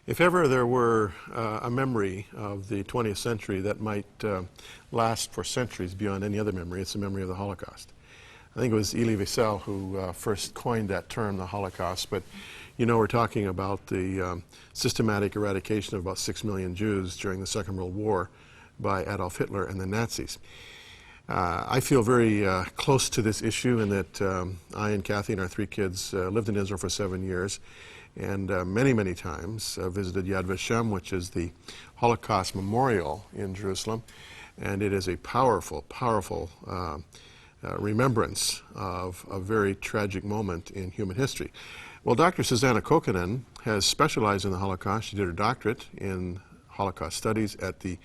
If ever there were a memory of the 20th century that might last for centuries beyond any other memory, it's the memory of the Holocaust. I think it was Elie Wiesel who first coined that term, the Holocaust, but you know, we're talking about the systematic eradication of about 6 million Jews during the Second World War by Adolf Hitler and the Nazis. I feel very close to this issue in that I and Kathy and our 3 kids lived in Israel for 7 years, and many times visited Yad Vashem, which is the Holocaust memorial in Jerusalem, and it is a powerful remembrance of a very tragic moment in human history. Well, Dr. Susanna Kokan has specialized in the Holocaust. She did her doctorate in Holocaust studies at the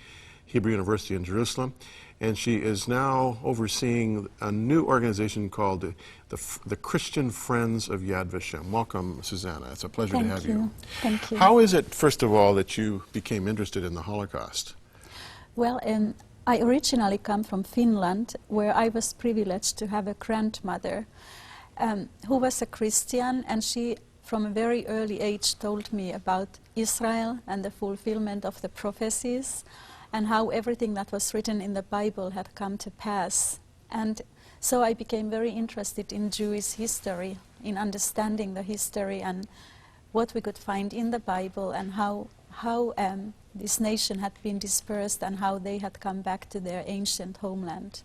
Hebrew University in Jerusalem, and she is now overseeing a new organization called the Christian Friends of Yad Vashem. Welcome, Susanna. It's a pleasure to have you. Thank you. How is it, first of all, that you became interested in the Holocaust? Well, I originally come from Finland, where I was privileged to have a grandmother who was a Christian, and she, from a very early age, told me about Israel and the fulfillment of the prophecies, and how everything that was written in the Bible had come to pass. And so I became very interested in Jewish history, in understanding the history and what we could find in the Bible, and how this nation had been dispersed and how they had come back to their ancient homeland.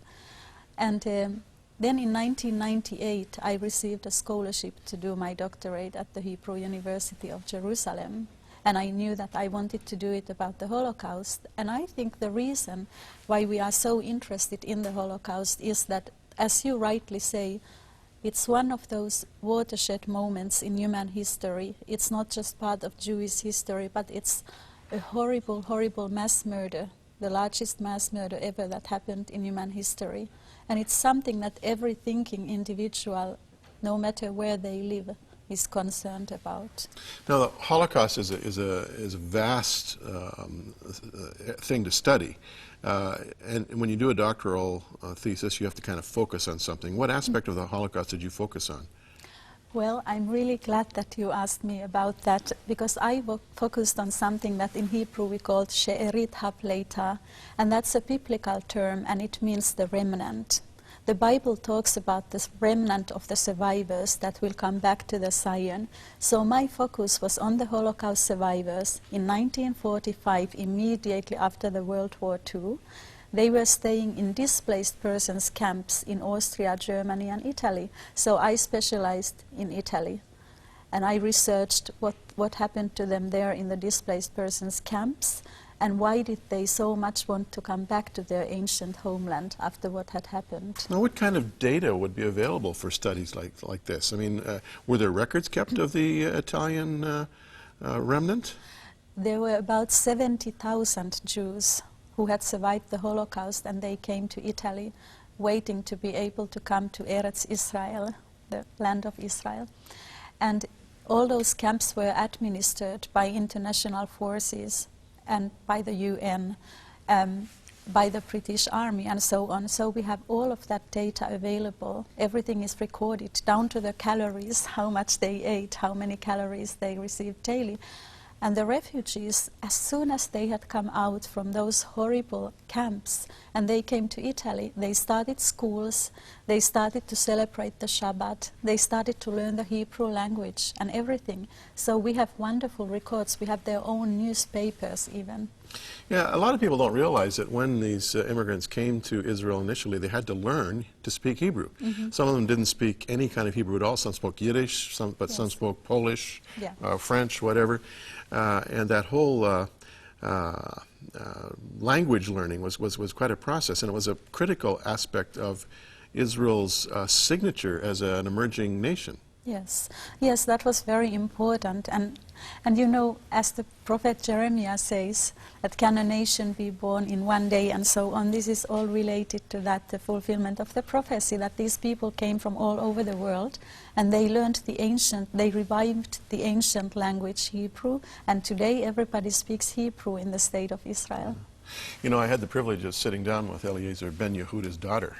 And then in 1998 I received a scholarship to do my doctorate at the Hebrew University of Jerusalem. And I knew that I wanted to do it about the Holocaust. And I think the reason why we are so interested in the Holocaust is that, as you rightly say, it's one of those watershed moments in human history. It's not just part of Jewish history, but it's a horrible mass murder, the largest mass murder ever that happened in human history. And it's something that every thinking individual, no matter where they live, is concerned about. Now, the Holocaust is a vast thing to study, and when you do a doctoral thesis, you have to kind of focus on something. What aspect of the Holocaust did you focus on? Well, I'm really glad that you asked me about that, because I focused on something that in Hebrew we called she'erit hapleita, and that's a biblical term, and it means the remnant. The Bible talks about this remnant of the survivors that will come back to the Zion. So my focus was on the Holocaust survivors. In 1945, immediately after the World War II, they were staying in displaced persons camps in Austria, Germany and Italy. So I specialized in Italy. And I researched what happened to them there in the displaced persons camps, and why did they so much want to come back to their ancient homeland after what had happened. Now, what kind of data would be available for studies like this? I mean, were there records kept of the Italian remnant? There were about 70,000 Jews who had survived the Holocaust, and they came to Italy waiting to be able to come to Eretz Israel, the land of Israel. And all those camps were administered by international forces and by the UN, by the British Army and so on. So we have all of that data available. Everything is recorded, down to the calories, how much they ate, how many calories they received daily. And the refugees, as soon as they had come out from those horrible camps and they came to Italy, they started schools, they started to celebrate the Shabbat, they started to learn the Hebrew language and everything. So we have wonderful records. We have their own newspapers even. Yeah, a lot of people don't realize that when these immigrants came to Israel initially, they had to learn to speak Hebrew. Some of them didn't speak any kind of Hebrew at all. Some spoke Yiddish, but some spoke Polish, French, whatever. And that whole language learning was quite a process, and it was a critical aspect of Israel's signature as an emerging nation. Yes, yes, that was very important. And you know, as the prophet Jeremiah says, that can a nation be born in one day and so on, this is all related to that, the fulfillment of the prophecy, that these people came from all over the world and they learned they revived the ancient language Hebrew, and today everybody speaks Hebrew in the state of Israel. You know, I had the privilege of sitting down with Eliezer Ben Yehuda's daughter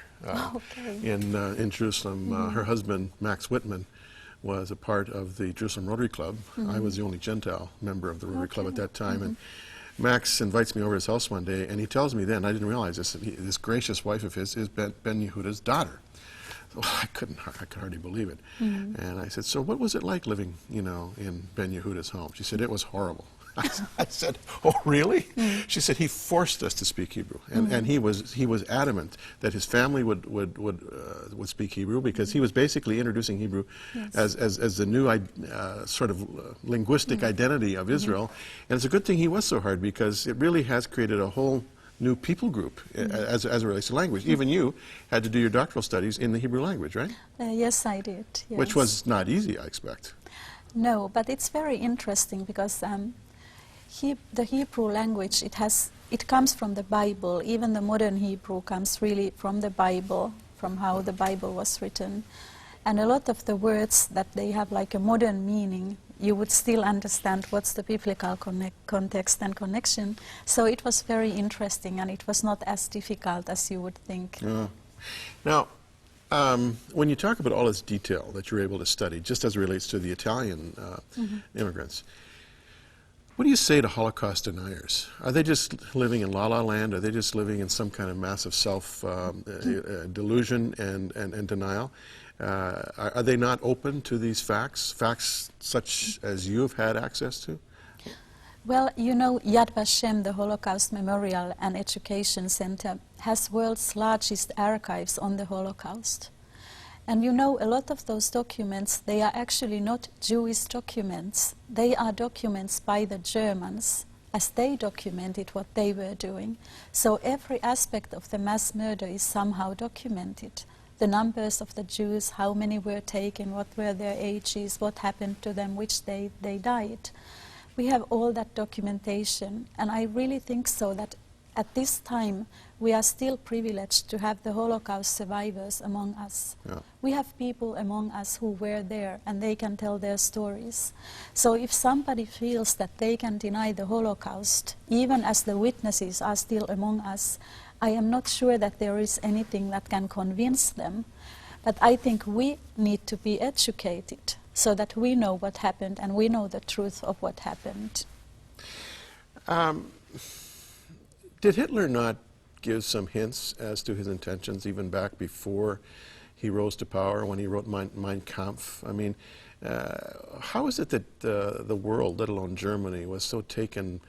in Jerusalem. Her husband, Max Whitman, was a part of the Jerusalem Rotary Club. I was the only Gentile member of the Rotary Club at that time. And Max invites me over to his house one day, and he tells me then, I didn't realize this, that this gracious wife of his is Ben Yehuda's daughter. So I could hardly believe it. And I said, so what was it like living, in Ben Yehuda's home? She said, it was horrible. I said, oh, really? She said, he forced us to speak Hebrew. And he was adamant that his family would speak Hebrew, because he was basically introducing Hebrew as the new sort of linguistic identity of Israel. And it's a good thing he was so hard, because it really has created a whole new people group as it relates to language. Even you had to do your doctoral studies in the Hebrew language, right? Yes, I did. Yes. Which was not easy, I expect. No, but it's very interesting, because the Hebrew language, it comes from the Bible. Even the modern Hebrew comes really from the Bible, from how the Bible was written. And a lot of the words that they have like a modern meaning, you would still understand what's the biblical context and connection. So it was very interesting, and it was not as difficult as you would think. Now, when you talk about all this detail that you're able to study, just as it relates to the Italian immigrants, what do you say to Holocaust deniers? Are they just living in la-la land? Are they just living in some kind of massive self-delusion and denial? Are they not open to these facts such as you have had access to? Well, Yad Vashem, the Holocaust Memorial and Education Center, has world's largest archives on the Holocaust. And a lot of those documents, they are actually not Jewish documents. They are documents by the Germans, as they documented what they were doing. So every aspect of the mass murder is somehow documented. The numbers of the Jews, how many were taken, what were their ages, what happened to them, which day they died. We have all that documentation, and I really think so that at this time we are still privileged to have the Holocaust survivors among us. Yeah. We have people among us who were there, and they can tell their stories. So if somebody feels that they can deny the Holocaust, even as the witnesses are still among us, I am not sure that there is anything that can convince them. But I think we need to be educated so that we know what happened and we know the truth of what happened. Did Hitler not give some hints as to his intentions even back before he rose to power, when he wrote Mein Kampf? I mean, how is it that the world, let alone Germany, was so taken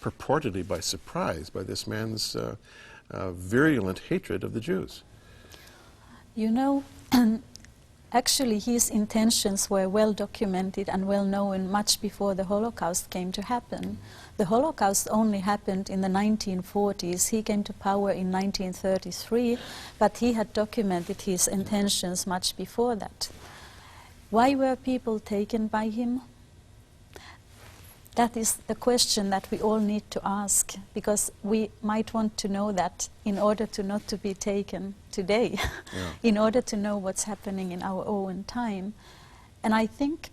purportedly by surprise by this man's virulent hatred of the Jews? Actually his intentions were well documented and well known much before the Holocaust came to happen. The Holocaust only happened in the 1940s. He came to power in 1933, but he had documented his intentions much before that. Why were people taken by him? That is the question that we all need to ask, because we might want to know that in order to not to be taken today, in order to know what's happening in our own time. And I think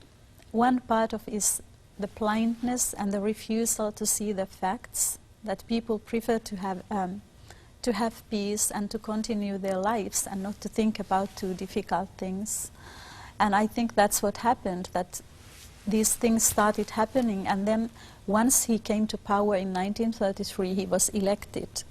one part of is the blindness and the refusal to see the facts, that people prefer to have peace and to continue their lives and not to think about too difficult things. And I think that's what happened, that these things started happening, and then once he came to power in 1933, he was elected.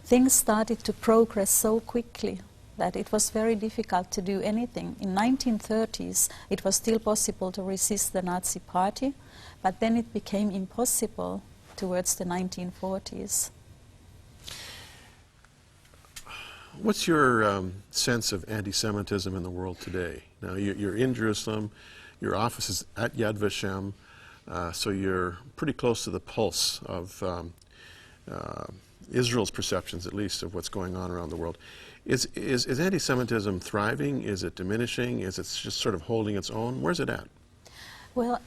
Things started to progress so quickly that it was very difficult to do anything. In 1930s, it was still possible to resist the Nazi Party, but then it became impossible towards the 1940s. What's your sense of anti-Semitism in the world today? Now, you're in Jerusalem. Your office is at Yad Vashem, so you're pretty close to the pulse of Israel's perceptions, at least, of what's going on around the world. Is anti-Semitism thriving? Is it diminishing? Is it just sort of holding its own? Where's it at? Well,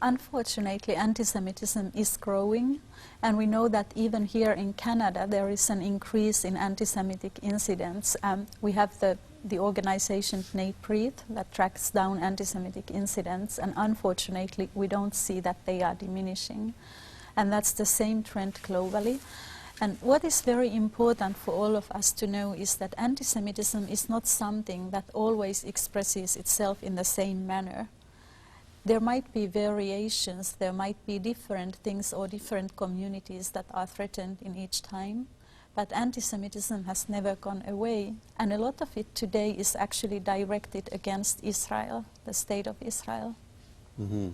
unfortunately, anti-Semitism is growing, and we know that even here in Canada there is an increase in anti-Semitic incidents. We have the organization NAPREAD that tracks down anti-Semitic incidents, and unfortunately we don't see that they are diminishing. And that's the same trend globally. And what is very important for all of us to know is that anti-Semitism is not something that always expresses itself in the same manner. There might be variations, there might be different things or different communities that are threatened in each time, but anti-Semitism has never gone away, and a lot of it today is actually directed against Israel, the state of Israel. Mm-hmm.